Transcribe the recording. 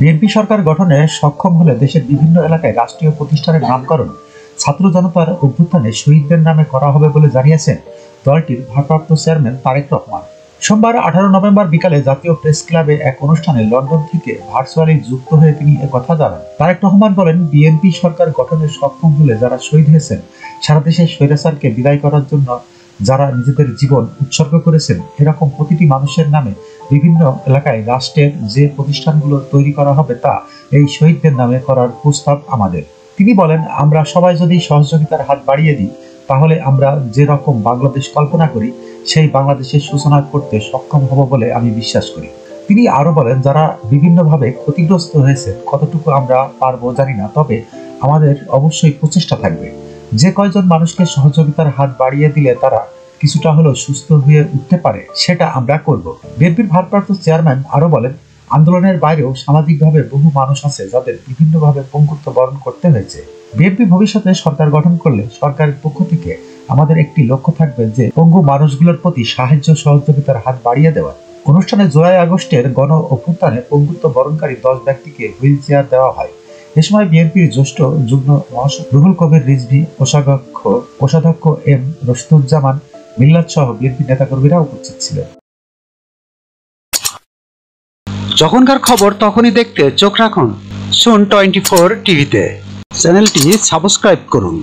BNP সরকার গঠনে সক্ষম হলে দেশের বিভিন্ন এলাকায় রাষ্ট্রীয় প্রতিষ্ঠানের নামকরণ ছাত্র জনতার অভ্যুত্থানে শহীদদের নামে করা হবে বলে জানিয়েছেন দলটির ভারপ্রাপ্ত চেয়ারম্যান তারেক রহমান। সোমবার 18 নভেম্বর বিকালে জাতীয় প্রেস ক্লাবে এক অনুষ্ঠানে লন্ডন থেকে ভার্চুয়ালি যুক্ত হয়ে তিনি একথা জানান। তারেক রহমান বলেন, বিএনপি সরকার গঠনে সক্ষম হলে যারা শহীদ হয়েছেন, সারা দেশের স্বৈরাচারকে বিদায় করার জন্য যারা নিজেদের জীবন উৎসর্গ করেছেন, এরকম প্রতিটি মানুষের নামে বিভিন্ন এলাকায় রাষ্ট্রের যে প্রতিষ্ঠানগুলো তৈরি করা হবে তা এই শহীদদের নামে করার প্রস্তাব আমাদের। তিনি বলেন, আমরা সবাই যদি সহযোগিতার হাত বাড়িয়ে দিই তাহলে আমরা যে রকম বাংলাদেশ কল্পনা করি সেই বাংলাদেশের সূচনা করতে সক্ষম হব বলে আমি বিশ্বাস করি। তিনি আরো বলেন, যারা বিভিন্নভাবে ক্ষতিগ্রস্ত হয়েছে কতটুকু আমরা পারবো জানি না, তবে আমাদের অবশ্যই প্রচেষ্টা থাকবে। যে কয়জন মানুষকে সহযোগিতার হাত বাড়িয়ে দিলে তারা কিছুটা হলেও সুস্থ হয়ে উঠতে পারে সেটা আমরা করব। বিএনপির ভারপ্রাপ্ত চেয়ারম্যান আরো বলেন, আন্দোলনের বাইরেও সামাজিকভাবে বহু মানুষ আছে যাদের বিভিন্নভাবে পঙ্গুত্ব বরণ করতে হয়েছে। বিএনপি ভবিষ্যতে সরকার গঠন করলে সরকারের পক্ষ থেকে আমাদের একটি লক্ষ্য থাকবে যে পঙ্গু মানুষগুলোর প্রতি সাহায্য সহযোগিতার হাত বাড়িয়ে দেওয়া। অনুষ্ঠানে জুলাই আগস্টের গণ অভ্যুত্থানে পঙ্গুত্ব বরণকারী 10 ব্যক্তিকে হুইল চেয়ার দেওয়া হয়। এ সময় বিএনপির জ্যেষ্ঠ যুগ্ম মহাসচিব রুহুল কবির রিজভী, কোষাধ্যক্ষ এম রশিদুজ্জামান মিল্লাত সহ বিএনপি নেতাকর্মীরা উপস্থিত ছিলেন। যখনকার খবর তখনই দেখতে চোখ রাখুন সুন 24 টিভিতে। চ্যানেলটি সাবস্ক্রাইব করুন।